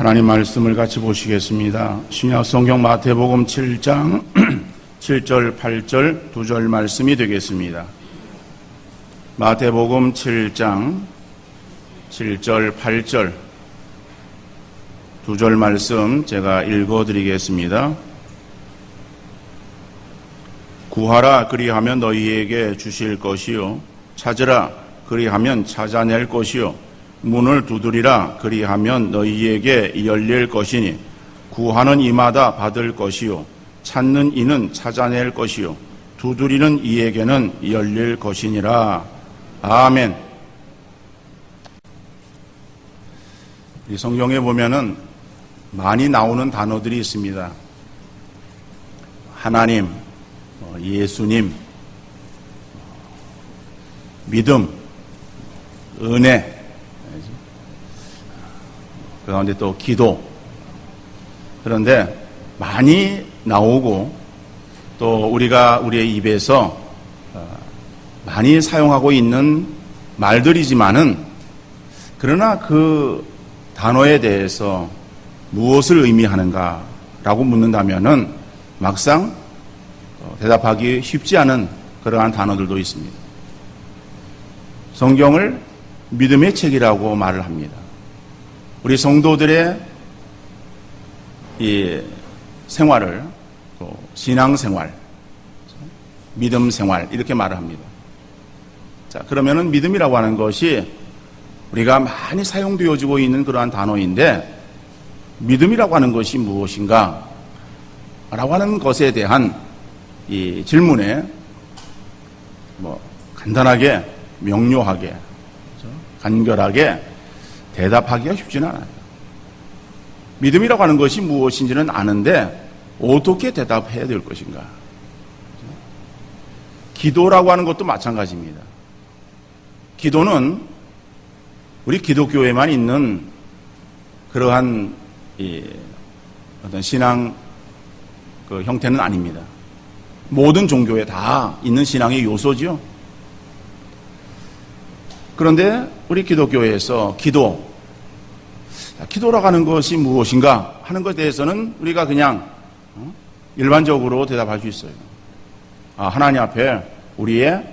하나님 말씀을 같이 보시겠습니다. 신약 성경 마태복음 7장 7절 8절 2절 말씀이 되겠습니다. 마태복음 7장 7절 8절 2절 말씀 제가 읽어드리겠습니다. 구하라 그리하면 너희에게 주실 것이요 찾으라 그리하면 찾아낼 것이요 문을 두드리라 그리하면 너희에게 열릴 것이니 구하는 이마다 받을 것이요 찾는 이는 찾아낼 것이요 두드리는 이에게는 열릴 것이니라. 아멘. 이 성경에 보면은 많이 나오는 단어들이 있습니다. 하나님, 예수님, 믿음, 은혜, 그 가운데 또 기도. 그런데 많이 나오고 또 우리가 우리의 입에서 많이 사용하고 있는 말들이지만은 그러나 그 단어에 대해서 무엇을 의미하는가라고 묻는다면은 막상 대답하기 쉽지 않은 그러한 단어들도 있습니다. 성경을 믿음의 책이라고 말을 합니다. 우리 성도들의 이 생활을 신앙생활, 믿음생활 이렇게 말을 합니다. 자, 그러면은 믿음이라고 하는 것이 우리가 많이 사용되어지고 있는 그러한 단어인데 믿음이라고 하는 것이 무엇인가? 라고 하는 것에 대한 이 질문에 간단하게, 명료하게, 간결하게 대답하기가 쉽지는 않아요. 믿음이라고 하는 것이 무엇인지는 아는데 어떻게 대답해야 될 것인가? 기도라고 하는 것도 마찬가지입니다. 기도는 우리 기독교에만 있는 그러한 어떤 신앙 그 형태는 아닙니다. 모든 종교에 다 있는 신앙의 요소지요. 그런데 우리 기독교에서 기도라고 하는 것이 무엇인가 하는 것에 대해서는 우리가 그냥 일반적으로 대답할 수 있어요. 하나님 앞에 우리의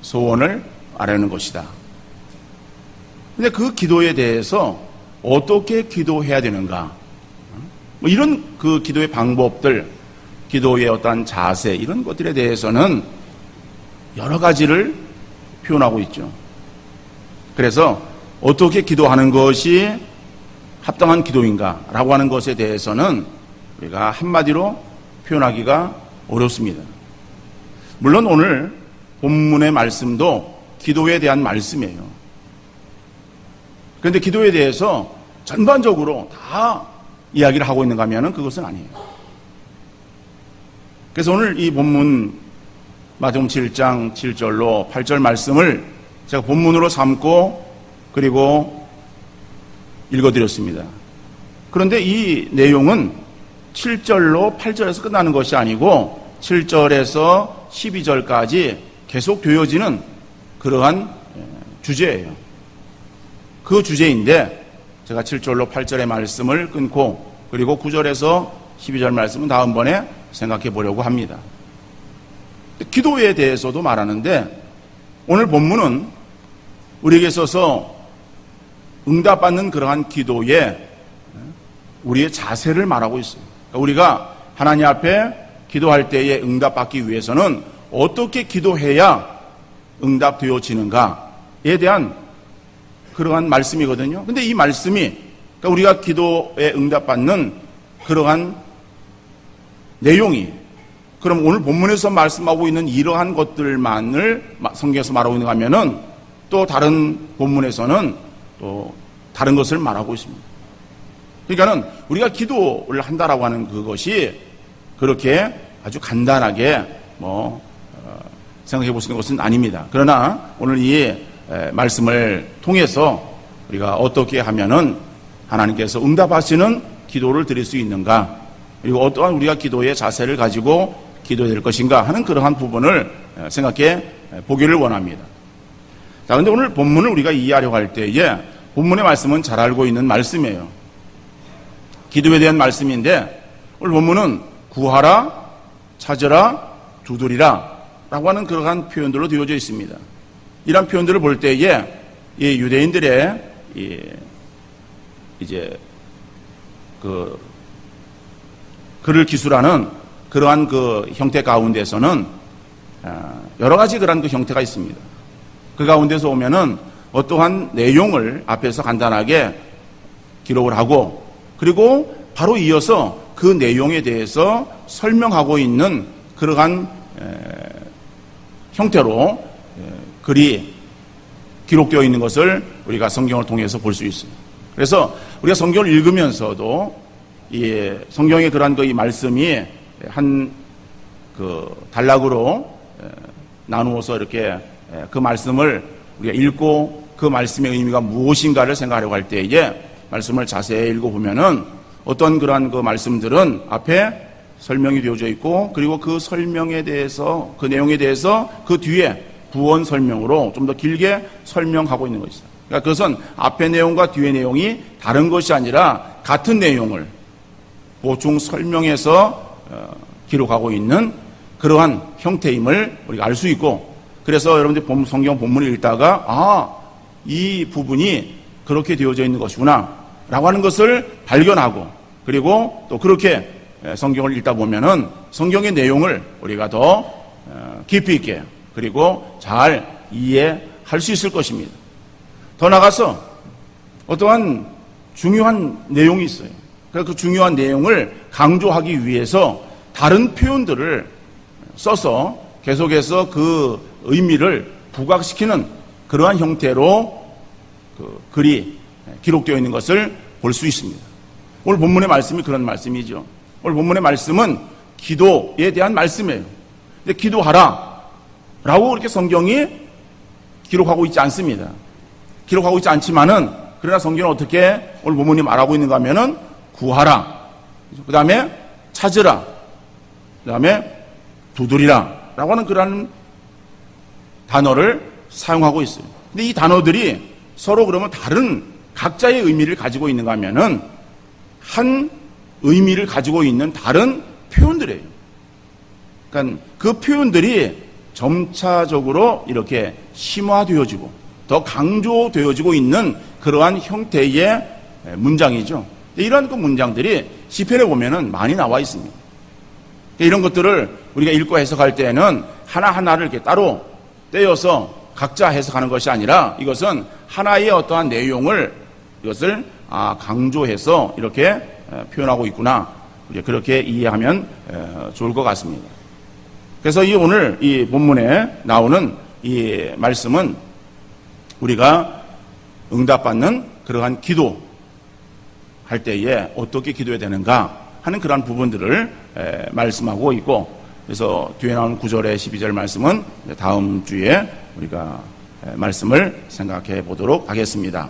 소원을 아뢰는 것이다. 근데 그 기도에 대해서 어떻게 기도해야 되는가? 이런 그 기도의 방법들, 기도의 어떤 자세, 이런 것들에 대해서는 여러 가지를 표현하고 있죠. 그래서 어떻게 기도하는 것이 합당한 기도인가라고 하는 것에 대해서는 우리가 한마디로 표현하기가 어렵습니다. 물론 오늘 본문의 말씀도 기도에 대한 말씀이에요. 그런데 기도에 대해서 전반적으로 다 이야기를 하고 있는가 하면 그것은 아니에요. 그래서 오늘 이 본문 마태복음 7장 7절로 8절 말씀을 제가 본문으로 삼고 그리고 읽어드렸습니다. 그런데 이 내용은 7절로 8절에서 끝나는 것이 아니고 7절에서 12절까지 계속 되어지는 그러한 주제예요. 그 주제인데 제가 7절로 8절의 말씀을 끊고 그리고 9절에서 12절 말씀은 다음번에 생각해 보려고 합니다. 기도에 대해서도 말하는데 오늘 본문은 우리에게 있어서 응답받는 그러한 기도에 우리의 자세를 말하고 있어요. 그러니까 우리가 하나님 앞에 기도할 때에 응답받기 위해서는 어떻게 기도해야 응답되어지는가에 대한 그러한 말씀이거든요. 근데 이 말씀이 그러니까 우리가 기도에 응답받는 그러한 내용이 그럼 오늘 본문에서 말씀하고 있는 이러한 것들만을 성경에서 말하고 있는가 하면은 또 다른 본문에서는 또 다른 것을 말하고 있습니다. 그러니까는 우리가 기도를 한다라고 하는 그것이 그렇게 아주 간단하게 생각해 볼 수 있는 것은 아닙니다. 그러나 오늘 이 말씀을 통해서 우리가 어떻게 하면은 하나님께서 응답하시는 기도를 드릴 수 있는가, 그리고 어떠한 우리가 기도의 자세를 가지고 기도해야 될 것인가 하는 그러한 부분을 생각해 보기를 원합니다. 자, 근데 오늘 본문을 우리가 이해하려고 할 때에 본문의 말씀은 잘 알고 있는 말씀이에요. 기도에 대한 말씀인데 오늘 본문은 구하라, 찾으라, 두드리라 라고 하는 그러한 표현들로 되어져 있습니다. 이런 표현들을 볼 때에 이 유대인들의 이제 그를 기술하는 그러한 그 형태 가운데서는 여러 가지 그러한 그 형태가 있습니다. 그 가운데서 오면은 어떠한 내용을 앞에서 간단하게 기록을 하고 그리고 바로 이어서 그 내용에 대해서 설명하고 있는 그러한 형태로 글이 기록되어 있는 것을 우리가 성경을 통해서 볼 수 있습니다. 그래서 우리가 성경을 읽으면서도 이 성경의 그러한 이 말씀이 한 그 단락으로 나누어서 이렇게 그 말씀을 우리가 읽고 그 말씀의 의미가 무엇인가를 생각하려고 할 때에 말씀을 자세히 읽어보면은 어떤 그러한 그 말씀들은 앞에 설명이 되어져 있고 그리고 그 설명에 대해서 그 내용에 대해서 그 뒤에 부언 설명으로 좀 더 길게 설명하고 있는 것이다. 그러니까 그것은 앞의 내용과 뒤의 내용이 다른 것이 아니라 같은 내용을 보충 설명해서 기록하고 있는 그러한 형태임을 우리가 알 수 있고 그래서 여러분들이 성경 본문을 읽다가 이 부분이 그렇게 되어져 있는 것이구나 라고 하는 것을 발견하고 그리고 또 그렇게 성경을 읽다 보면은 성경의 내용을 우리가 더 깊이 있게 그리고 잘 이해할 수 있을 것입니다. 더 나아가서 어떠한 중요한 내용이 있어요. 그래서 그 중요한 내용을 강조하기 위해서 다른 표현들을 써서 계속해서 그 의미를 부각시키는 그러한 형태로 그 글이 기록되어 있는 것을 볼 수 있습니다. 오늘 본문의 말씀이 그런 말씀이죠. 오늘 본문의 말씀은 기도에 대한 말씀이에요. 근데 기도하라 라고 그렇게 성경이 기록하고 있지 않습니다. 기록하고 있지 않지만은 그러나 성경은 어떻게 오늘 본문이 말하고 있는가 하면은 구하라, 그 다음에 찾으라, 그 다음에 두드리라 라고 하는 그런 단어를 사용하고 있어요. 근데 이 단어들이 서로 그러면 다른 각자의 의미를 가지고 있는가 하면은 한 의미를 가지고 있는 다른 표현들이에요. 그러니까 그 표현들이 점차적으로 이렇게 심화되어지고 더 강조되어지고 있는 그러한 형태의 문장이죠. 이런 그 문장들이 시편에 보면은 많이 나와 있습니다. 이런 것들을 우리가 읽고 해석할 때에는 하나하나를 이렇게 따로 떼어서 각자 해석하는 것이 아니라 이것은 하나의 어떠한 내용을 이것을 강조해서 이렇게 표현하고 있구나. 그렇게 이해하면 좋을 것 같습니다. 그래서 오늘 이 본문에 나오는 이 말씀은 우리가 응답받는 그러한 기도 할 때에 어떻게 기도해야 되는가 하는 그러한 부분들을 말씀하고 있고 그래서 뒤에 나오는 9절에 12절 말씀은 다음 주에 우리가 말씀을 생각해 보도록 하겠습니다.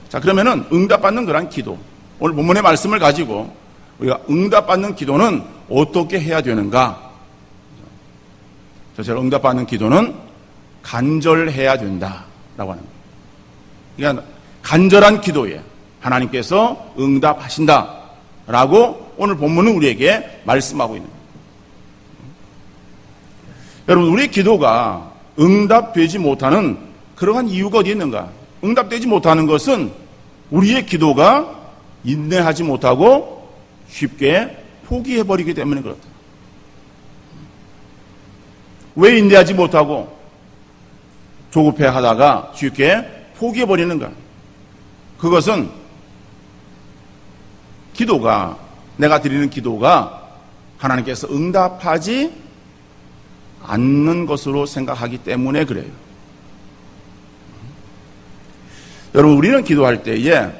자, 그러면은 응답받는 그러한 기도 오늘 본문의 말씀을 가지고 우리가 응답받는 기도는 어떻게 해야 되는가? 제가 응답받는 기도는 간절해야 된다라고 하는 거예요. 그러니까 간절한 기도에 하나님께서 응답하신다라고 오늘 본문은 우리에게 말씀하고 있는 거예요. 여러분, 우리의 기도가 응답되지 못하는 그러한 이유가 어디 있는가? 응답되지 못하는 것은 우리의 기도가 인내하지 못하고 쉽게 포기해버리기 때문에 그렇다. 왜 인내하지 못하고 조급해하다가 쉽게 포기해버리는가? 그것은 기도가 내가 드리는 기도가 하나님께서 응답하지 않는 것으로 생각하기 때문에 그래요. 여러분, 우리는 기도할 때에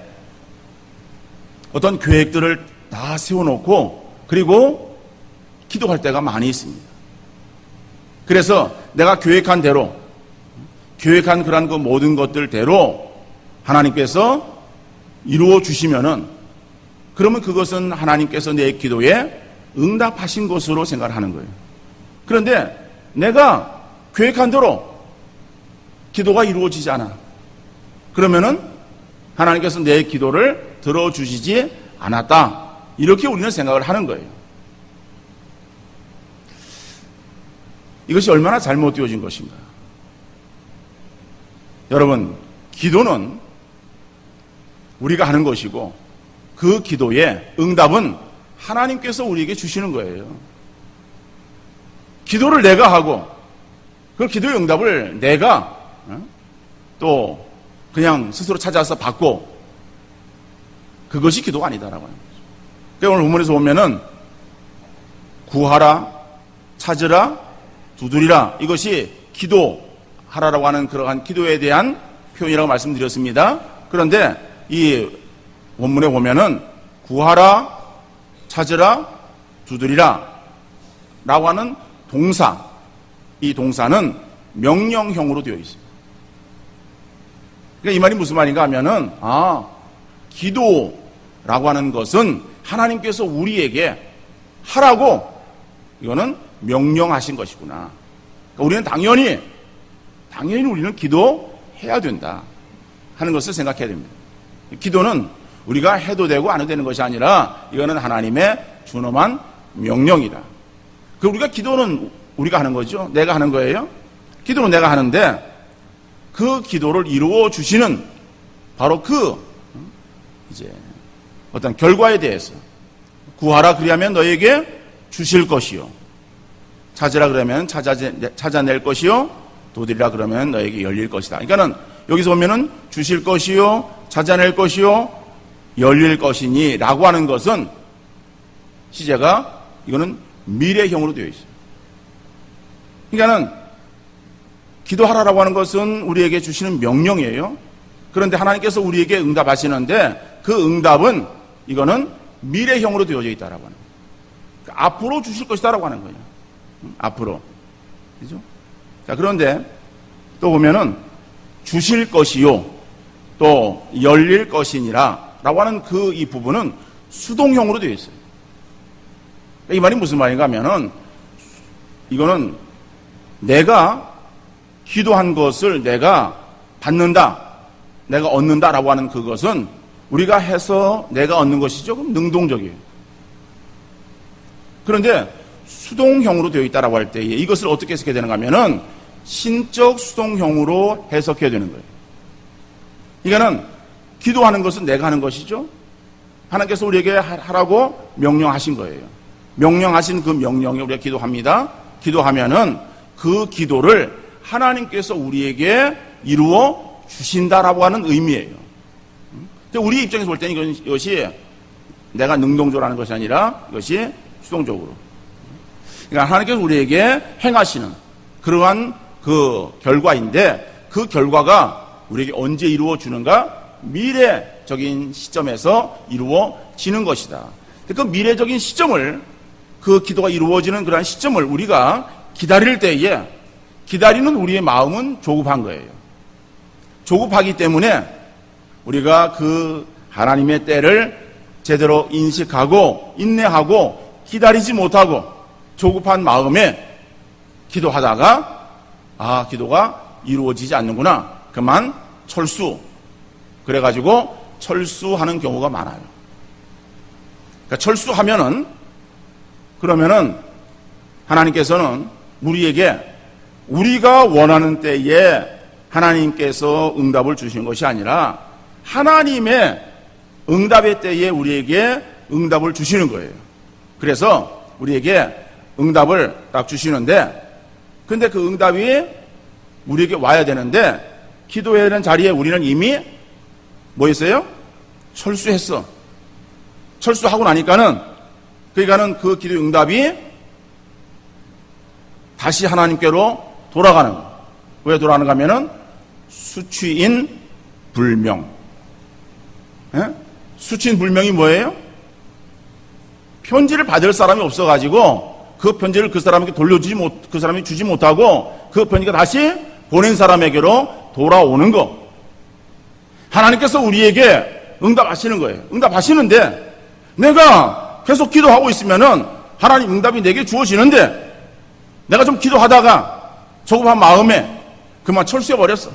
어떤 계획들을 다 세워놓고 그리고 기도할 때가 많이 있습니다. 그래서 내가 계획한 대로 계획한 그런 그 모든 것들대로 하나님께서 이루어 주시면은 그러면 그것은 하나님께서 내 기도에 응답하신 것으로 생각하는 거예요. 그런데 내가 계획한 대로 기도가 이루어지지 않아. 그러면은 하나님께서 내 기도를 들어주시지 않았다. 이렇게 우리는 생각을 하는 거예요. 이것이 얼마나 잘못되어진 것인가. 여러분, 기도는 우리가 하는 것이고 그 기도의 응답은 하나님께서 우리에게 주시는 거예요. 기도를 내가 하고 그 기도의 응답을 내가 또 그냥 스스로 찾아서 받고, 그것이 기도가 아니다라고 하는 거죠. 그러니까 오늘 본문에서 보면은 구하라, 찾으라, 두드리라, 이것이 기도하라라고 하는 그러한 기도에 대한 표현이라고 말씀드렸습니다. 그런데 이 원문에 보면은 구하라, 찾으라, 두드리라 라고 하는 동사, 이 동사는 명령형으로 되어 있습니다. 그러니까 이 말이 무슨 말인가 하면은, 기도라고 하는 것은 하나님께서 우리에게 하라고 이거는 명령하신 것이구나. 그러니까 우리는 당연히 우리는 기도해야 된다 하는 것을 생각해야 됩니다. 기도는 우리가 해도 되고 안 해도 되는 것이 아니라 이거는 하나님의 준엄한 명령이다. 그 우리가 기도는 우리가 하는 거죠. 내가 하는 거예요. 기도는 내가 하는데 그 기도를 이루어 주시는 바로 이제 어떤 결과에 대해서, 구하라 그리하면 너에게 주실 것이요, 찾으라 그러면 찾아낼 것이요, 두드리라 그러면 너에게 열릴 것이다. 그러니까는 여기서 보면은 주실 것이요, 찾아낼 것이요, 열릴 것이니 라고 하는 것은 시제가 이거는 미래형으로 되어 있어요. 그러니까는 기도하라라고 하는 것은 우리에게 주시는 명령이에요. 그런데 하나님께서 우리에게 응답하시는데 그 응답은 이거는 미래형으로 되어져 있다라고 하는 거예요. 그러니까 앞으로 주실 것이다라고 하는 거예요. 앞으로. 그죠? 자, 그런데 또 보면은 주실 것이요, 또 열릴 것이니라 라고 하는 이 부분은 수동형으로 되어 있어요. 이 말이 무슨 말인가 하면은 이거는 내가 기도한 것을 내가 받는다, 내가 얻는다라고 하는 그것은 우리가 해서 내가 얻는 것이죠. 그럼 능동적이에요. 그런데 수동형으로 되어 있다라고 할 때에 이것을 어떻게 해석해야 되는가 하면은 신적 수동형으로 해석해야 되는 거예요. 이거는 기도하는 것은 내가 하는 것이죠. 하나님께서 우리에게 하라고 명령하신 거예요. 명령하신 그 명령에 우리가 기도합니다. 기도하면은 그 기도를 하나님께서 우리에게 이루어 주신다라고 하는 의미예요. 우리 입장에서 볼 때는 이것이 내가 능동적으로 하는 것이 아니라 이것이 수동적으로. 그러니까 하나님께서 우리에게 행하시는 그러한 그 결과인데 그 결과가 우리에게 언제 이루어 주는가? 미래적인 시점에서 이루어지는 것이다. 그 미래적인 시점을, 그 기도가 이루어지는 그러한 시점을 우리가 기다릴 때에 기다리는 우리의 마음은 조급한 거예요. 조급하기 때문에 우리가 그 하나님의 때를 제대로 인식하고 인내하고 기다리지 못하고 조급한 마음에 기도하다가 기도가 이루어지지 않는구나, 그만 철수, 그래가지고 철수하는 경우가 많아요. 그러니까 철수하면은 그러면은 하나님께서는 우리에게 우리가 원하는 때에 하나님께서 응답을 주신 것이 아니라 하나님의 응답의 때에 우리에게 응답을 주시는 거예요. 그래서 우리에게 응답을 딱 주시는데, 근데 그 응답이 우리에게 와야 되는데 기도해야 되는 자리에 우리는 이미 뭐 했어요? 철수했어. 철수하고 나니까는 그러니까는 그 기도의 응답이 다시 하나님께로 돌아가는 거예요. 왜 돌아가는가 하면은 수취인 불명. 수취인 불명이 뭐예요? 편지를 받을 사람이 없어가지고 그 편지를 그 사람에게 그 사람이 주지 못하고 그 편지가 다시 보낸 사람에게로 돌아오는 거. 하나님께서 우리에게 응답하시는 거예요. 응답하시는데 내가 계속 기도하고 있으면은 하나님 응답이 내게 주어지는데 내가 좀 기도하다가 조급한 마음에 그만 철수해버렸어.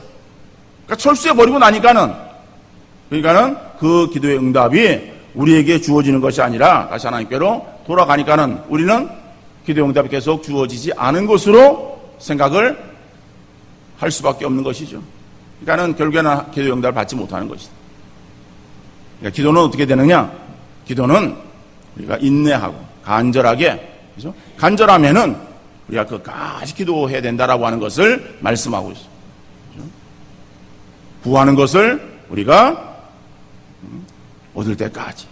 그러니까 철수해버리고 나니까는 그 기도의 응답이 우리에게 주어지는 것이 아니라 다시 하나님께로 돌아가니까는 우리는 기도 응답이 계속 주어지지 않은 것으로 생각을 할 수밖에 없는 것이죠. 그러니까는 결국에는 기도 응답을 받지 못하는 것이다. 그러니까 기도는 어떻게 되느냐? 기도는 우리가 인내하고 간절하게, 그죠? 간절하면은 우리가 끝까지 기도해야 된다라고 하는 것을 말씀하고 있어요. 그죠? 구하는 것을 우리가 얻을 때까지,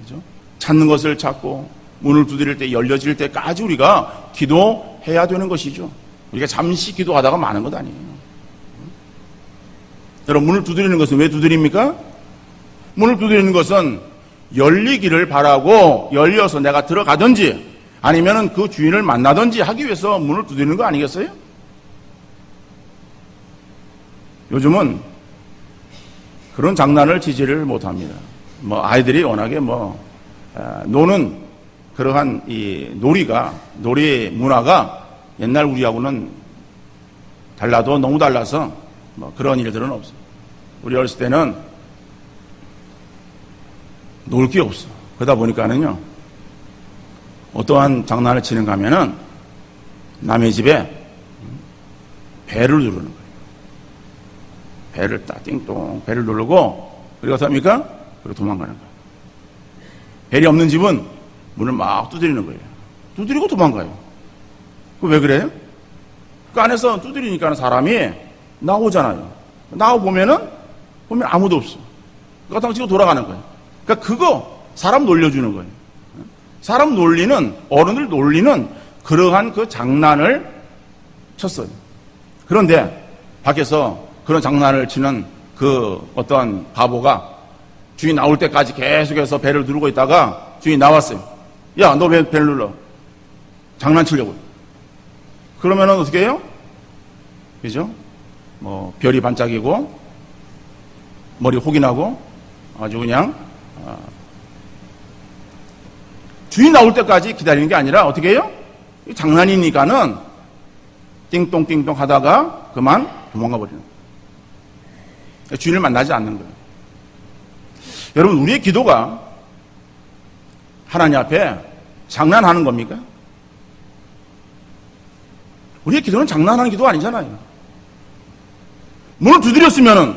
그죠? 찾는 것을 찾고 문을 두드릴 때 열려질 때까지 우리가 기도해야 되는 것이죠. 우리가 잠시 기도하다가 마는 것 아니에요. 여러분, 문을 두드리는 것은 왜 두드립니까? 문을 두드리는 것은 열리기를 바라고 열려서 내가 들어가든지 아니면은 그 주인을 만나든지 하기 위해서 문을 두드리는 거 아니겠어요? 요즘은 그런 장난을 지지를 못합니다. 아이들이 워낙에 노는 그러한 이 놀이 문화가 옛날 우리하고는 달라도 너무 달라서 그런 일들은 없어요. 우리 어렸을 때는 놀 게 없어. 그러다 보니까는요, 어떠한 장난을 치는가 하면은 남의 집에 배를 누르는 거예요. 배를 딱 띵동 배를 누르고, 그리고 어떻게 합니까? 그리고 도망가는 거예요. 벨이 없는 집은 문을 막 두드리는 거예요. 두드리고 도망가요. 그 왜 그래요? 그 안에서 두드리니까 사람이 나오잖아요. 나와보면 아무도 없어. 그거 치고 돌아가는 거예요. 그러니까 그거 사람 놀려주는 거예요. 사람 놀리는, 어른을 놀리는 그러한 그 장난을 쳤어요. 그런데 밖에서 그런 장난을 치는 그 어떠한 바보가 주인 나올 때까지 계속해서 배를 누르고 있다가 주인 나왔어요. 야, 너 왜 배를 눌러? 장난치려고. 그러면은 어떻게 해요? 그죠? 별이 반짝이고 머리 혹이 나고 아주 그냥 주인 나올 때까지 기다리는 게 아니라 어떻게 해요? 장난이니까는 띵똥띵똥 하다가 그만 도망가 버리는 거예요. 주인을 만나지 않는 거예요. 여러분, 우리의 기도가 하나님 앞에 장난하는 겁니까? 우리의 기도는 장난하는 기도가 아니잖아요. 문을 두드렸으면은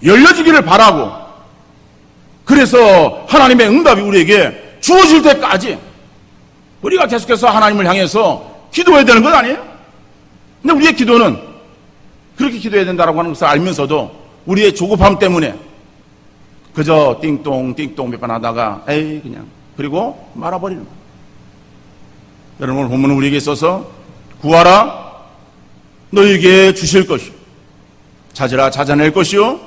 열려지기를 바라고, 그래서 하나님의 응답이 우리에게 주어질 때까지 우리가 계속해서 하나님을 향해서 기도해야 되는 것 아니에요? 근데 우리의 기도는 그렇게 기도해야 된다고 하는 것을 알면서도 우리의 조급함 때문에 그저 띵똥 몇 번 하다가 그냥 그리고 말아버리는 거예요. 여러분, 오늘 본문은 우리에게 있어서 구하라 너희에게 주실 것이요, 찾으라 찾아낼 것이요,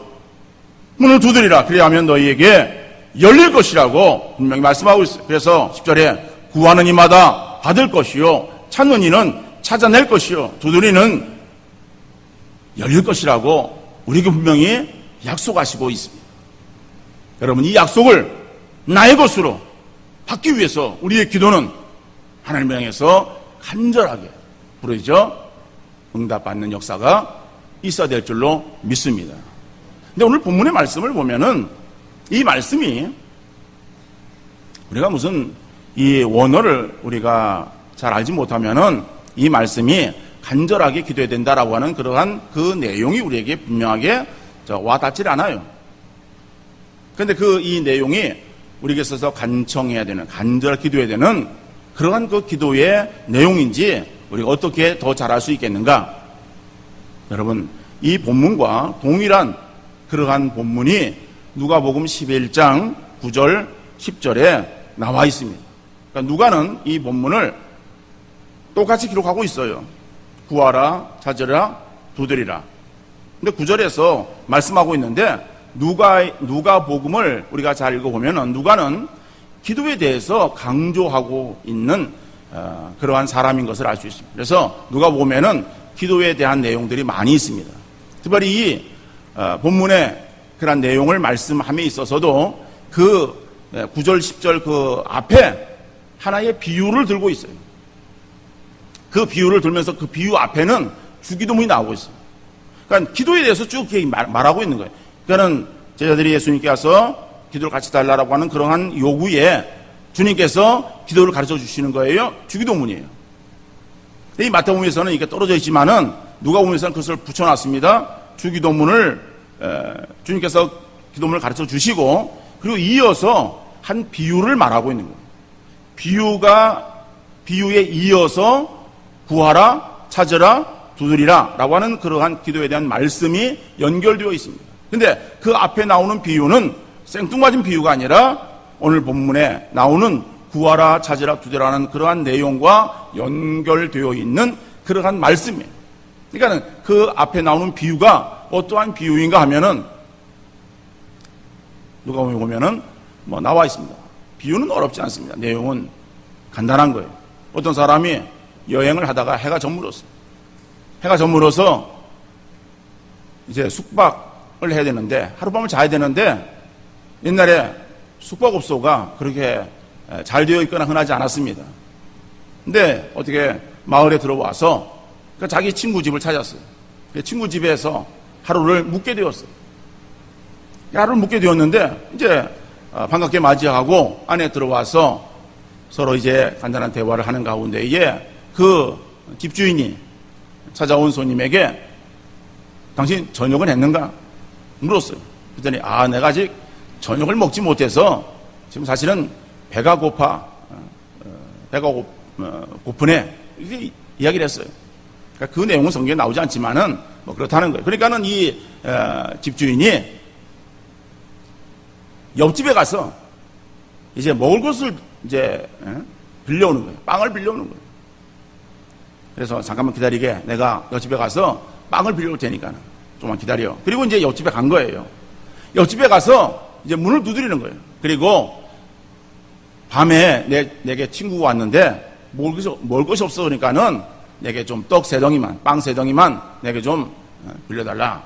문을 두드리라 그래야 하면 너희에게 열릴 것이라고 분명히 말씀하고 있어요. 그래서 10절에 구하는 이마다 받을 것이요, 찾는 이는 찾아낼 것이요, 두드리는 열릴 것이라고 우리에게 분명히 약속하시고 있습니다. 여러분, 이 약속을 나의 것으로 받기 위해서 우리의 기도는 하나님을 향해서 간절하게 부르짖어 응답받는 역사가 있어야 될 줄로 믿습니다. 근데 오늘 본문의 말씀을 보면은 이 말씀이 우리가 무슨 이 원어를 우리가 잘 알지 못하면은 이 말씀이 간절하게 기도해야 된다라고 하는 그러한 그 내용이 우리에게 분명하게 와닿질 않아요. 그런데 이 내용이 우리에게 있어서 간청해야 되는, 간절하게 기도해야 되는 그러한 그 기도의 내용인지 우리가 어떻게 더 잘할 수 있겠는가? 여러분, 이 본문과 동일한 그러한 본문이 누가복음 11장 9절 10절에 나와 있습니다. 그러니까 누가는 이 본문을 똑같이 기록하고 있어요. 구하라, 찾으라, 두드리라. 근데 9절에서 말씀하고 있는데 누가복음을 우리가 잘 읽어보면 누가는 기도에 대해서 강조하고 있는 그러한 사람인 것을 알 수 있습니다. 그래서 누가복음에는 기도에 대한 내용들이 많이 있습니다. 특별히 이 본문의 그런 내용을 말씀함에 있어서도 그 9절 10절 그 앞에 하나의 비유를 들고 있어요. 그 비유를 들면서 그 비유 앞에는 주기도문이 나오고 있어요. 그러니까 기도에 대해서 쭉 말하고 있는 거예요. 그러니까는 제자들이 예수님께 와서 기도를 같이 달라라고 하는 그러한 요구에 주님께서 기도를 가르쳐 주시는 거예요. 주기도문이에요. 이 마태복음에서는 이게 떨어져 있지만은 누가복음에서는 그것을 붙여놨습니다. 주기도문을 주님께서 기도문을 가르쳐 주시고 그리고 이어서 한 비유를 말하고 있는 거예요. 비유에 이어서 구하라, 찾으라, 두드리라 라고 하는 그러한 기도에 대한 말씀이 연결되어 있습니다. 근데 그 앞에 나오는 비유는 생뚱맞은 비유가 아니라 오늘 본문에 나오는 구하라, 찾으라, 두드리라는 그러한 내용과 연결되어 있는 그러한 말씀이에요. 그러니까 그 앞에 나오는 비유가 어떠한 비유인가 하면은 누가 보면은 뭐 나와 있습니다. 비유는 어렵지 않습니다. 내용은 간단한 거예요. 어떤 사람이 여행을 하다가 해가 저물었어요. 해가 저물어서 이제 숙박을 해야 되는데 하룻밤을 자야 되는데 옛날에 숙박업소가 그렇게 잘 되어 있거나 흔하지 않았습니다. 근데 어떻게 마을에 들어와서 자기 친구 집을 찾았어요. 친구 집에서 하루를 묵게 되었어요. 하루를 묵게 되었는데 이제 반갑게 맞이하고 안에 들어와서 서로 이제 간단한 대화를 하는 가운데에 그 집주인이 찾아온 손님에게 당신 저녁은 했는가? 물었어요. 그랬더니 내가 아직 저녁을 먹지 못해서 지금 사실은 배가 고프네 이렇게 이야기를 했어요. 그러니까 그 내용은 성경에 나오지 않지만은 뭐 그렇다는 거예요. 그러니까는 이 집주인이 옆집에 가서 이제 먹을 것을 이제 빌려오는 거예요. 빵을 빌려오는 거예요. 그래서 잠깐만 기다리게, 내가 옆집에 가서 빵을 빌려올 테니까 좀만 기다려. 그리고 이제 옆집에 간 거예요. 옆집에 가서 이제 문을 두드리는 거예요. 그리고 밤에 내게 친구가 왔는데 먹을 것이 없어 그러니까는 내게 좀 떡 3덩이만, 빵 3덩이만 내게 좀 빌려달라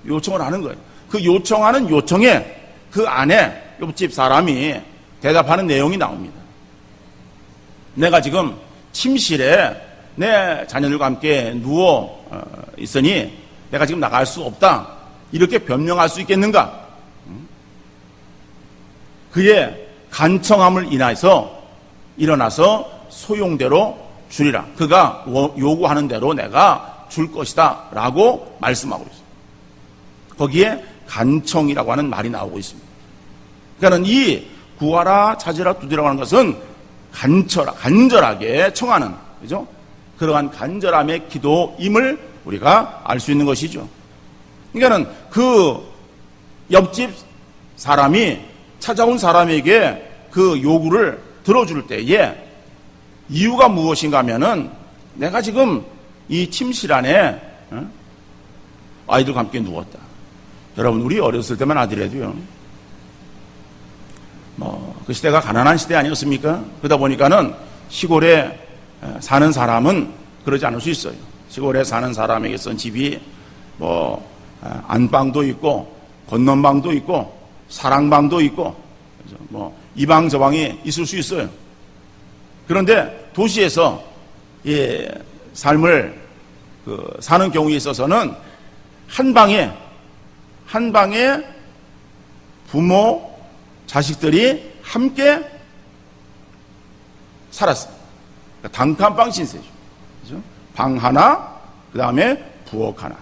요청을 하는 거예요. 그 요청하는 요청에 그 안에 옆집 사람이 대답하는 내용이 나옵니다. 내가 지금 침실에 내 자녀들과 함께 누워 있으니 내가 지금 나갈 수 없다 이렇게 변명할 수 있겠는가? 그의 간청함을 인해서 일어나서 소용대로 주리라. 그가 요구하는 대로 내가 줄 것이다 라고 말씀하고 있습니다. 거기에 간청이라고 하는 말이 나오고 있습니다. 그러니까 이 구하라, 찾으라, 두드리라고 하는 것은 간절하게 청하는, 그죠? 그러한 간절함의 기도임을 우리가 알 수 있는 것이죠. 그러니까는 그 옆집 사람이 찾아온 사람에게 그 요구를 들어줄 때에 이유가 무엇인가 하면은 내가 지금 이 침실 안에 아이들과 함께 누웠다. 여러분, 우리 어렸을 때만 아니래도요. 그 시대가 가난한 시대 아니었습니까? 그러다 보니까는 시골에 사는 사람은 그러지 않을 수 있어요. 시골에 사는 사람에게 쓴 집이 안방도 있고 건넌방도 있고 사랑방도 있고 이 방 저 방이 있을 수 있어요. 그런데 도시에서 삶을 사는 경우에 있어서는 한 방에 부모 자식들이 함께 살았어요. 그러니까 단칸방 신세죠. 그죠? 방 하나, 그 다음에 부엌 하나.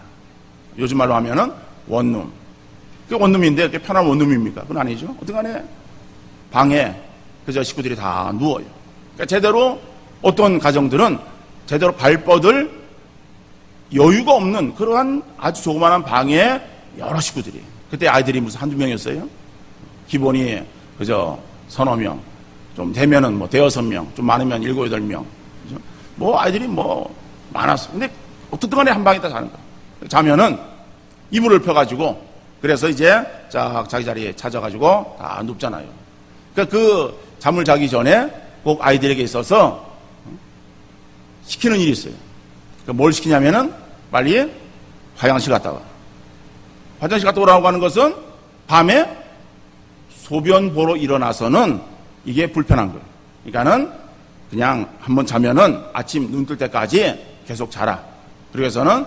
요즘 말로 하면은 원룸. 그 원룸인데 그게 편한 원룸입니까? 그건 아니죠. 어떡하네. 방에 그저 식구들이 다 누워요. 그러니까 제대로 어떤 가정들은 제대로 발 뻗을 여유가 없는 그러한 아주 조그마한 방에 여러 식구들이. 그때 아이들이 무슨 한두 명이었어요? 기본이 그저 서너 명. 좀 되면은 대여섯 명. 좀 많으면 7, 8명. 그죠? 아이들이 많았어. 근데 어떻든 간에 한 방에 다 자는 거야. 자면은 이불을 펴가지고 그래서 이제 자기 자리에 찾아가지고 다 눕잖아요. 그러니까 그 잠을 자기 전에 꼭 아이들에게 있어서 시키는 일이 있어요. 그러니까 뭘 시키냐면은 빨리 화장실 갔다 와. 화장실 갔다 오라고 하는 것은 밤에 소변 보러 일어나서는 이게 불편한 거예요. 그러니까는 그냥 한번 자면은 아침 눈 뜰 때까지 계속 자라. 그래서는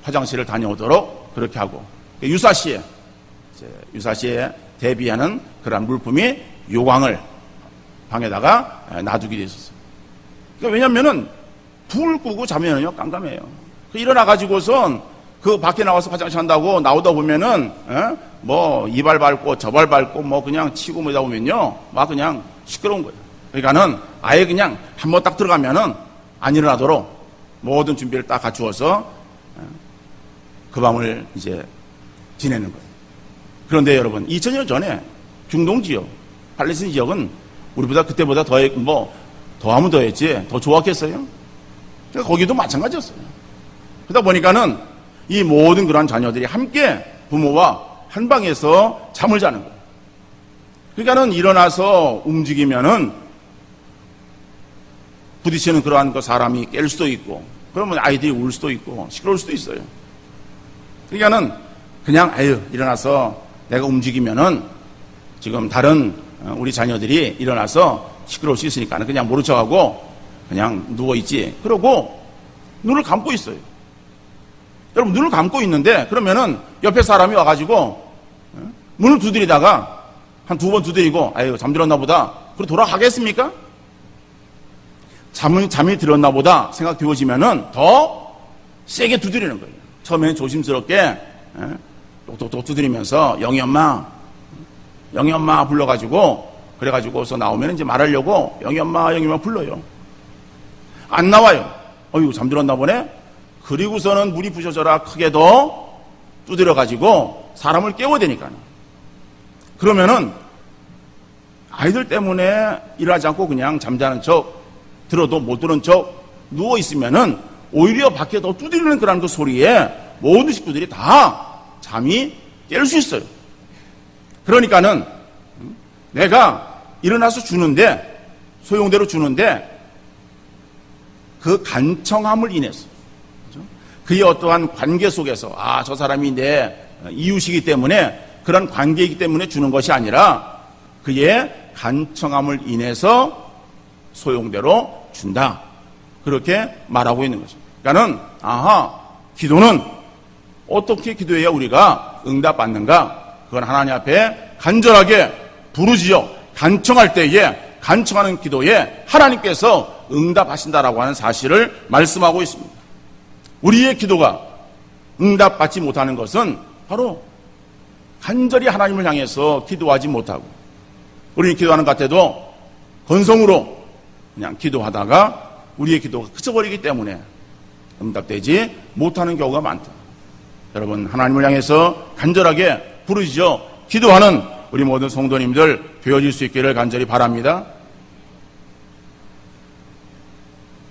화장실을 다녀오도록 그렇게 하고 유사시에 대비하는 그런 물품이 요광을 방에다가 놔두게 돼 있었어요. 그러니까 왜냐면은 불 끄고 자면은요 깜깜해요. 일어나가지고선 그 밖에 나와서 화장실 한다고 나오다 보면은 뭐 이발 밟고 저발 밟고 뭐 그냥 치고 뭐다 보면요 막 그냥 시끄러운 거예요. 그러니까는 아예 그냥 한번 딱 들어가면은 안 일어나도록 모든 준비를 딱 갖추어서 그 밤을 이제 지내는 거예요. 그런데 여러분 2000년 전에 중동 지역, 팔레스타인 지역은 우리보다 그때보다 더하면 더했지 더 좋았겠어요? 그러니까 거기도 마찬가지였어요. 그러다 보니까는 이 모든 그러한 자녀들이 함께 부모와 한 방에서 잠을 자는 거예요. 그러니까는 일어나서 움직이면은 부딪히는 그러한 그 사람이 깰 수도 있고, 그러면 아이들이 울 수도 있고, 시끄러울 수도 있어요. 그러니까는 그냥 일어나서 내가 움직이면은 지금 다른 우리 자녀들이 일어나서 시끄러울 수 있으니까는 그냥 모른 척하고 그냥 누워있지. 그러고 눈을 감고 있어요. 여러분 눈을 감고 있는데 그러면은 옆에 사람이 와가지고 문을 두드리다가 한 2번 두드리고 잠들었나 보다. 그리고 돌아가겠습니까? 잠이 들었나 보다 생각되어지면은 더 세게 두드리는 거예요. 처음에는 조심스럽게 똑똑똑 두드리면서 영희 엄마 불러가지고 그래가지고서 나오면 이제 말하려고 영희 엄마 불러요. 안 나와요. 잠들었나 보네. 그리고서는 문이 부셔져라 크게 더 두드려가지고 사람을 깨워야 되니까. 그러면은 아이들 때문에 일하지 않고 그냥 잠자는 척, 들어도 못 들은 척 누워 있으면은 오히려 밖에 더 두드리는 그런 그 소리에 모든 식구들이 다 잠이 깰 수 있어요. 그러니까는 내가 일어나서 주는데, 소용대로 주는데 그 간청함을 인해서, 그의 어떠한 관계 속에서 저 사람이 내 이웃이기 때문에 그런 관계이기 때문에 주는 것이 아니라 그의 간청함을 인해서 소용대로 준다. 그렇게 말하고 있는 거죠. 그러니까는 기도는 어떻게 기도해야 우리가 응답받는가? 그건 하나님 앞에 간절하게 부르짖어 간청할 때에 간청하는 기도에 하나님께서 응답하신다라고 하는 사실을 말씀하고 있습니다. 우리의 기도가 응답받지 못하는 것은 바로 간절히 하나님을 향해서 기도하지 못하고, 우리는 기도하는 것 같아도 건성으로 그냥 기도하다가 우리의 기도가 그쳐버리기 때문에 응답되지 못하는 경우가 많다. 여러분, 하나님을 향해서 간절하게 부르짖어 기도하는 우리 모든 성도님들 되어질 수 있기를 간절히 바랍니다.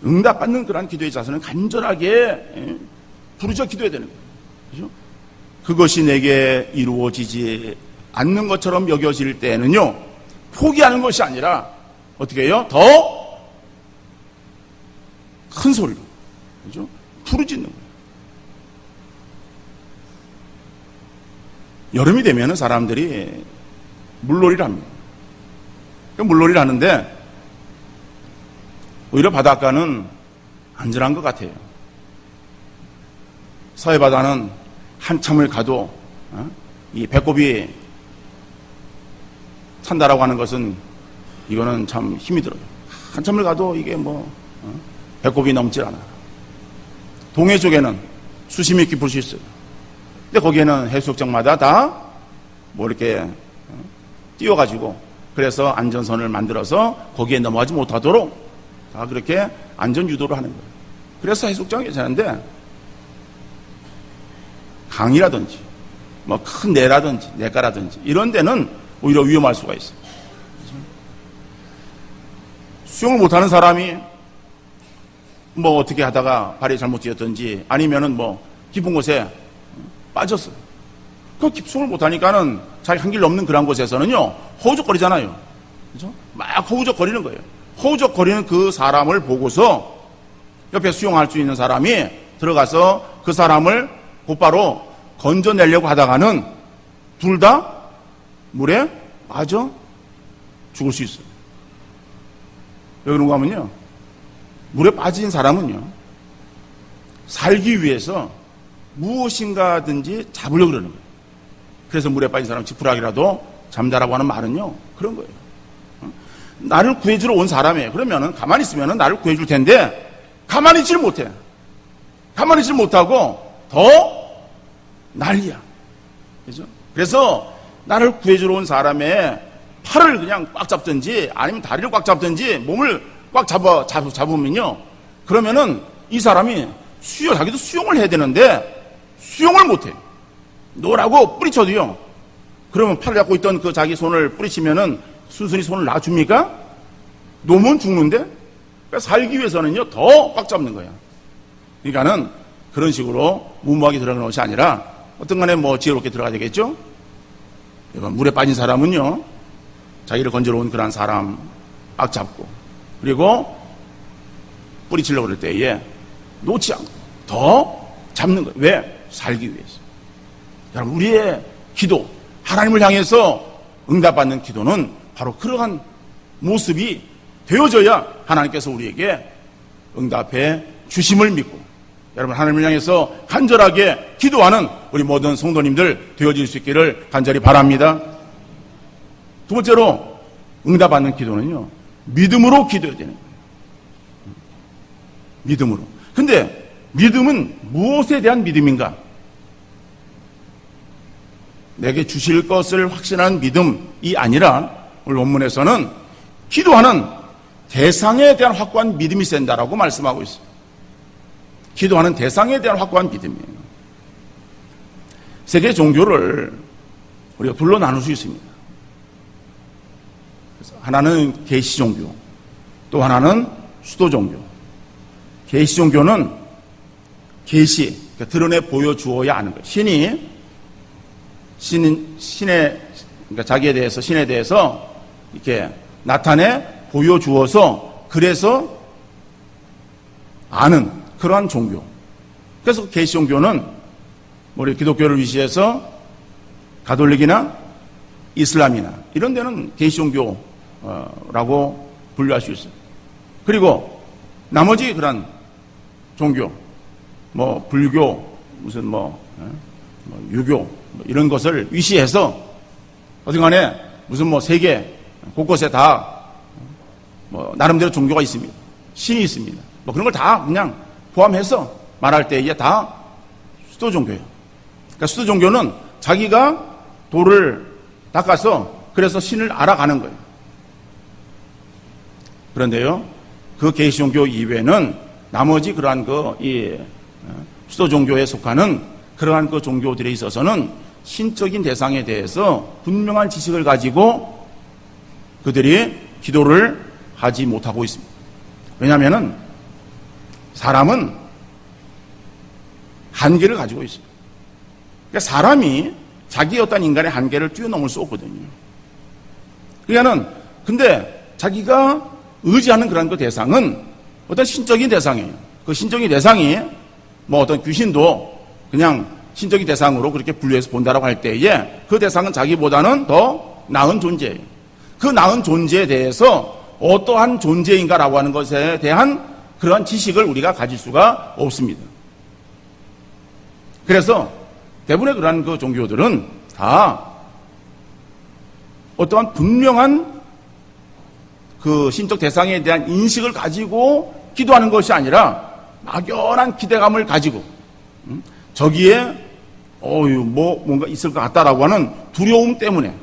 응답받는 그러한 기도의 자세는 간절하게 부르짖어 기도해야 되는 거예요. 그렇죠? 그것이 내게 이루어지지 않는 것처럼 여겨질 때는요, 포기하는 것이 아니라 어떻게 해요? 더 큰 소리로, 그렇죠? 부르짖는 거예요. 여름이 되면은 사람들이 물놀이를 합니다. 물놀이를 하는데 오히려 바닷가는 안전한 것 같아요. 서해 바다는 한참을 가도 이 배꼽이 찬다라고 하는 것은 이거는 참 힘이 들어요. 한참을 가도 이게 배꼽이 넘질 않아. 동해 쪽에는 수심이 깊을 수 있어요. 근데 거기에는 해수욕장마다 다 이렇게 띄워가지고 그래서 안전선을 만들어서 거기에 넘어가지 못하도록 다 그렇게 안전 유도를 하는 거예요. 그래서 해수욕장이 괜찮은데 강이라든지 큰 내라든지 내가라든지 이런 데는 오히려 위험할 수가 있어요. 수영을 못하는 사람이 어떻게 하다가 발이 잘못 뛰었든지 아니면은 깊은 곳에 빠졌어요. 그 수영을 못하니까는 자기 한길 넘는 그런 곳에서는요 허우적거리잖아요. 그죠? 막 허우적거리는 거예요. 허우적거리는 그 사람을 보고서 옆에 수영할 수 있는 사람이 들어가서 그 사람을 곧바로 건져내려고 하다가는 둘 다 물에 빠져 죽을 수 있어요. 왜 그런가 하면요, 물에 빠진 사람은요 살기 위해서 무엇인가든지 잡으려고 그러는 거예요. 그래서 물에 빠진 사람 지푸라기라도 잠자라고 하는 말은요, 그런 거예요. 나를 구해주러 온 사람이에요. 그러면은 가만히 있으면은 나를 구해줄 텐데 가만히 있질 못해. 가만히 있질 못하고 더 난리야. 그죠? 그래서 나를 구해주러 온 사람의 팔을 그냥 꽉 잡든지 아니면 다리를 꽉 잡든지 몸을 꽉 잡으면요. 그러면은 이 사람이 자기도 수영을 해야 되는데 수영을 못해. 노라고 뿌리쳐도요. 그러면 팔을 잡고 있던 그 자기 손을 뿌리치면은 순순히 손을 놔줍니까? 놓으면 죽는데? 그러니까 살기 위해서는요, 더 꽉 잡는 거야. 그러니까는 그런 식으로 무모하게 들어가는 것이 아니라 어떤 간에 뭐 지혜롭게 들어가야 되겠죠? 물에 빠진 사람은요, 자기를 건져러 온 그런 사람 꽉 잡고, 그리고 뿌리치려고 그럴 때에 놓지 않고 더 잡는 거예요. 왜? 살기 위해서. 여러분, 우리의 기도, 하나님을 향해서 응답받는 기도는 바로 그러한 모습이 되어져야 하나님께서 우리에게 응답해 주심을 믿고, 여러분, 하나님을 향해서 간절하게 기도하는 우리 모든 성도님들 되어질 수 있기를 간절히 바랍니다. 두 번째로 응답받는 기도는요, 믿음으로 기도해야 되는 거예요. 믿음으로. 근데 믿음은 무엇에 대한 믿음인가? 내게 주실 것을 확신하는 믿음이 아니라 오늘 본문에서는 기도하는 대상에 대한 확고한 믿음이 센다라고 말씀하고 있어요. 기도하는 대상에 대한 확고한 믿음이에요. 세계 종교를 우리가 둘로 나눌 수 있습니다. 하나는 계시 종교, 또 하나는 수도 종교. 계시 종교는 계시, 그러니까 드러내 보여주어야 하는 거예요. 신의, 그러니까 자기에 대해서, 신에 대해서 이렇게 나타내 보여주어서 그래서 아는 그러한 종교. 그래서 계시 종교는 우리 기독교를 위시해서 가톨릭이나 이슬람이나 이런 데는 계시 종교라고 분류할 수 있어요. 그리고 나머지 그런 종교, 뭐 불교, 무슨 유교 이런 것을 위시해서 어떤 간에 무슨 세계 곳곳에 다 나름대로 종교가 있습니다. 신이 있습니다. 그런 걸 다 그냥 포함해서 말할 때에 다 수도 종교예요. 그러니까 수도 종교는 자기가 도를 닦아서 그래서 신을 알아가는 거예요. 그런데요, 그 계시 종교 이외에는 나머지 그러한 수도 종교에 속하는 그러한 그 종교들에 있어서는 신적인 대상에 대해서 분명한 지식을 가지고 그들이 기도를 하지 못하고 있습니다. 왜냐하면은 사람은 한계를 가지고 있어요. 그러니까 사람이 자기의 어떤 인간의 한계를 뛰어넘을 수 없거든요. 그러니까는 근데 자기가 의지하는 그런 그 대상은 어떤 신적인 대상이에요. 그 신적인 대상이 어떤 귀신도 그냥 신적인 대상으로 그렇게 분류해서 본다라고 할 때에 그 대상은 자기보다는 더 나은 존재예요. 그 나은 존재에 대해서 어떠한 존재인가라고 하는 것에 대한 그러한 지식을 우리가 가질 수가 없습니다. 그래서 대부분의 그러한 그 종교들은 다 어떠한 분명한 그 신적 대상에 대한 인식을 가지고 기도하는 것이 아니라 막연한 기대감을 가지고 저기에 뭔가 있을 것 같다라고 하는 두려움 때문에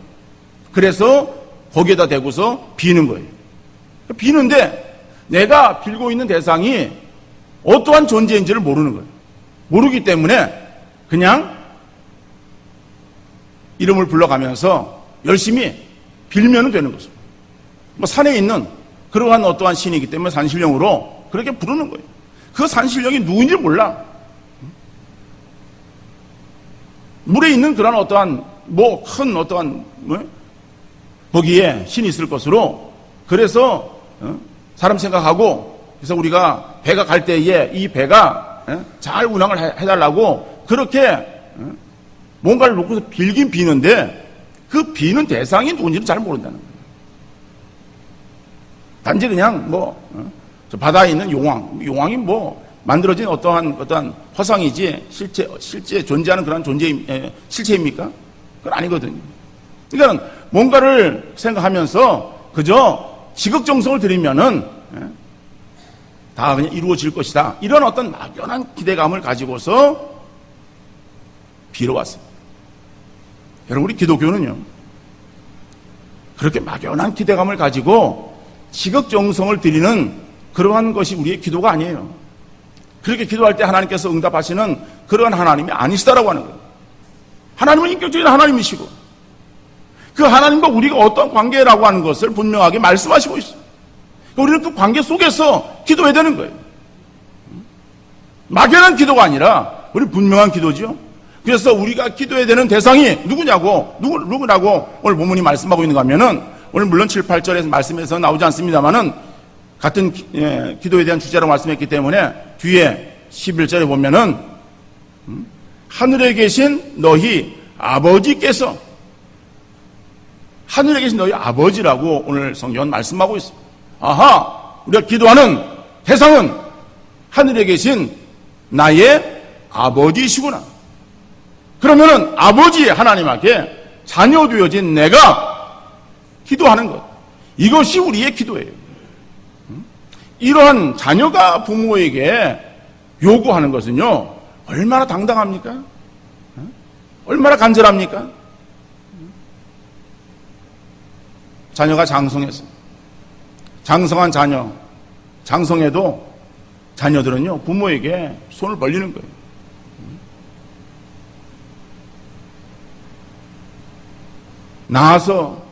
그래서 거기에다 대고서 비는 거예요. 비는데 내가 빌고 있는 대상이 어떠한 존재인지를 모르는 거예요. 모르기 때문에 그냥 이름을 불러가면서 열심히 빌면 되는 것입니다. 산에 있는 그러한 어떠한 신이기 때문에 산신령으로 그렇게 부르는 거예요. 그 산신령이 누구인지 몰라. 물에 있는 그런 어떠한 큰 어떠한 거기에 신이 있을 것으로 그래서 사람 생각하고 그래서 우리가 배가 갈 때에 이 배가 잘 운항을 해달라고 그렇게 뭔가를 놓고서 빌긴 비는데 그 비는 대상이 누군지는 잘 모른다는 거예요. 단지 그냥 저 바다에 있는 용왕이 만들어진 어떠한 화상이지 실제 존재하는 그런 실체입니까? 그건 아니거든요. 그러니까 뭔가를 생각하면서 그저 지극정성을 들이면은 다 그냥 이루어질 것이다. 이런 어떤 막연한 기대감을 가지고서 빌어왔습니다. 여러분, 우리 기독교는요, 그렇게 막연한 기대감을 가지고 지극정성을 드리는 그러한 것이 우리의 기도가 아니에요. 그렇게 기도할 때 하나님께서 응답하시는 그러한 하나님이 아니시다라고 하는 거예요. 하나님은 인격적인 하나님이시고 그 하나님과 우리가 어떤 관계라고 하는 것을 분명하게 말씀하시고 있어요. 우리는 그 관계 속에서 기도해야 되는 거예요. 막연한 기도가 아니라 우리 분명한 기도죠. 그래서 우리가 기도해야 되는 대상이 누구라고 오늘 본문이 말씀하고 있는가 하면은, 오늘 물론 7, 8절에서 말씀에서 나오지 않습니다만은 같은 기도에 대한 주제라고 말씀했기 때문에 뒤에 11절에 보면은 하늘에 계신 너희 아버지께서, 하늘에 계신 너희 아버지라고 오늘 성경은 말씀하고 있습니다. 아하, 우리가 기도하는 대상은 하늘에 계신 나의 아버지시구나. 그러면은 아버지 하나님께 자녀 되어진 내가 기도하는 것, 이것이 우리의 기도예요. 이러한 자녀가 부모에게 요구하는 것은요, 얼마나 당당합니까? 얼마나 간절합니까? 자녀가 장성해서, 장성한 자녀, 장성해도 자녀들은요, 부모에게 손을 벌리는 거예요. 낳아서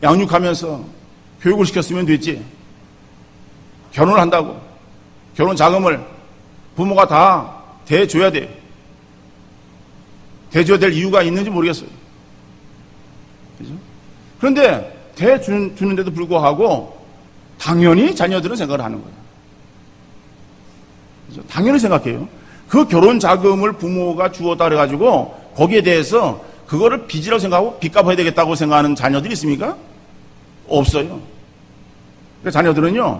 양육하면서 교육을 시켰으면 됐지. 결혼을 한다고 결혼 자금을 부모가 다 대줘야 돼요. 대줘야 될 이유가 있는지 모르겠어요. 그죠? 그런데 대주는데도 불구하고 당연히 자녀들은 생각을 하는 거예요. 그죠? 당연히 생각해요. 그 결혼 자금을 부모가 주었다 그래가지고 거기에 대해서 그거를 빚이라고 생각하고 빚 갚아야 되겠다고 생각하는 자녀들이 있습니까? 없어요. 그러니까 자녀들은요,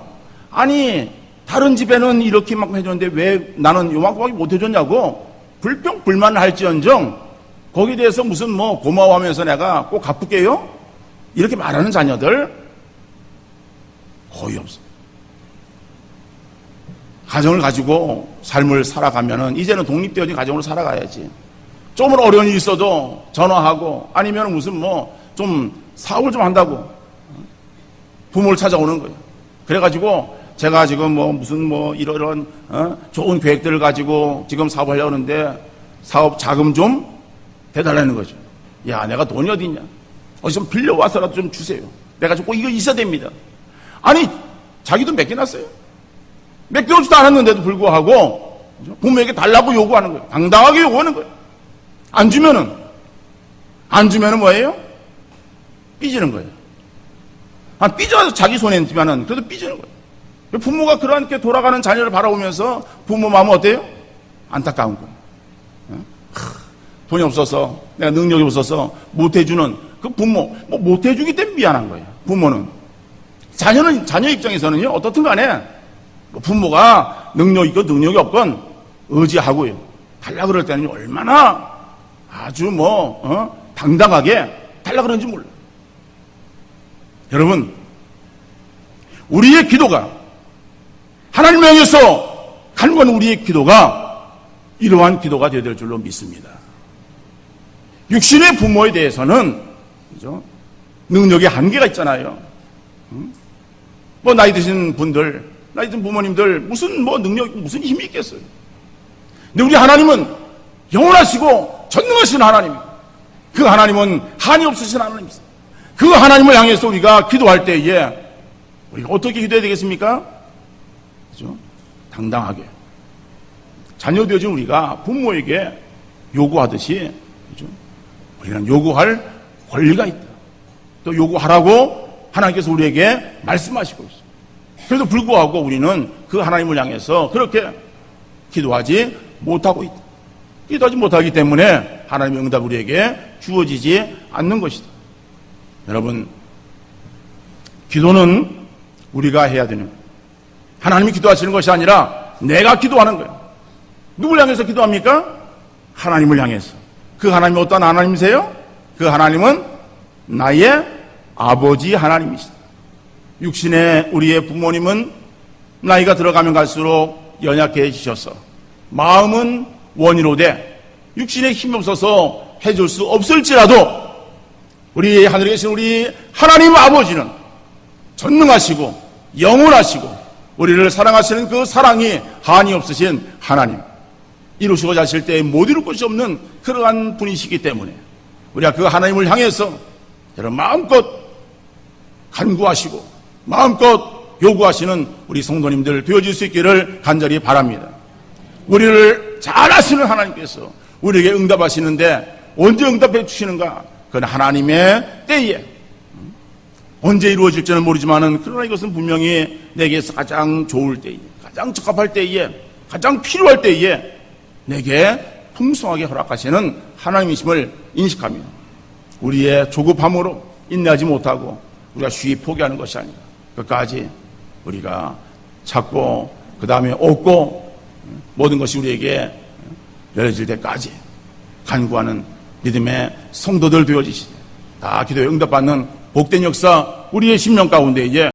아니 다른 집에는 이렇게만큼 해줬는데 왜 나는 요만큼밖에 못 해줬냐고 불평불만을 할지언정 거기에 대해서 무슨 뭐 고마워하면서 내가 꼭 갚을게요? 이렇게 말하는 자녀들 거의 없어요. 가정을 가지고 삶을 살아가면은 이제는 독립되어진 가정으로 살아가야지. 조금 어려운 일이 있어도 전화하고 아니면 무슨 뭐 좀 사업을 좀 한다고 부모를 찾아오는 거예요. 그래가지고 제가 지금 뭐 무슨 뭐 이런 좋은 계획들을 가지고 지금 사업하려고 하는데 사업 자금 좀 대달라는 거죠. 야, 내가 돈이 어디 있냐? 어디서 좀 빌려와서라도 좀 주세요. 내가 꼭 이거 있어야 됩니다. 아니, 자기도 맡겨놨어요. 맡겨놓지도 않았는데도 불구하고 부모에게 달라고 요구하는 거예요. 당당하게 요구하는 거예요. 안 주면은 뭐예요? 삐지는 거예요. 삐져서 자기 손에 있지만은 그래도 삐지는 거예요. 부모가 그렇게 돌아가는 자녀를 바라보면서 부모 마음은 어때요? 안타까운 거예요. 돈이 없어서, 내가 능력이 없어서 못해주는 그 부모, 뭐 못해주기 때문에 미안한 거예요. 부모는. 자녀 입장에서는요, 어떻든 간에 부모가 능력이 있건 능력이 없건 의지하고요. 달라 그럴 때는 얼마나 아주 당당하게 달라 그러는지 몰라요. 여러분, 우리의 기도가, 하나님을 향해서 간구하는 우리의 기도가 이러한 기도가 되어야 될 줄로 믿습니다. 육신의 부모에 대해서는, 그죠? 능력의 한계가 있잖아요. 뭐, 나이 드신 분들, 나이 든 부모님들, 무슨 무슨 힘이 있겠어요. 근데 우리 하나님은 영원하시고 전능하신 하나님입니다. 그 하나님은 한이 없으신 하나님이세요. 그 하나님을 향해서 우리가 기도할 때에 우리가 어떻게 기도해야 되겠습니까? 그죠? 당당하게. 자녀 되어진 우리가 부모에게 요구하듯이, 그죠? 우리는 요구할 권리가 있다. 또 요구하라고 하나님께서 우리에게 말씀하시고 있어요. 그래도 불구하고 우리는 그 하나님을 향해서 그렇게 기도하지 못하고 있다. 기도하지 못하기 때문에 하나님의 응답이 우리에게 주어지지 않는 것이다. 여러분, 기도는 우리가 해야 되는 거예요. 하나님이 기도하시는 것이 아니라 내가 기도하는 거예요. 누굴 향해서 기도합니까? 하나님을 향해서. 그 하나님이 어떤 하나님이세요? 그 그 하나님은 나의 아버지 하나님이시다. 육신의 우리의 부모님은 나이가 들어가면 갈수록 연약해지셔서 마음은 원이로되 육신에 힘이 없어서 해줄 수 없을지라도 우리 하늘에 계신 우리 하나님 아버지는 전능하시고 영원하시고 우리를 사랑하시는 그 사랑이 한이 없으신 하나님, 이루시고자 하실 때 못 이룰 것이 없는 그러한 분이시기 때문에 우리가 그 하나님을 향해서 여러분 마음껏 간구하시고 마음껏 요구하시는 우리 성도님들 되어질 수 있기를 간절히 바랍니다. 우리를 잘 아시는 하나님께서 우리에게 응답하시는데 언제 응답해 주시는가? 그건 하나님의 때에, 언제 이루어질지는 모르지만은 그러나 이것은 분명히 내게서 가장 좋을 때에, 가장 적합할 때에, 가장 필요할 때에 내게 풍성하게 허락하시는 하나님이심을 인식합니다. 우리의 조급함으로 인내하지 못하고 우리가 쉽게 포기하는 것이 아니라 끝까지 우리가 찾고 그 다음에 얻고 모든 것이 우리에게 열려질 때까지 간구하는 믿음의 성도들 되어지시되 다 기도에 응답받는 복된 역사 우리의 심령 가운데 이제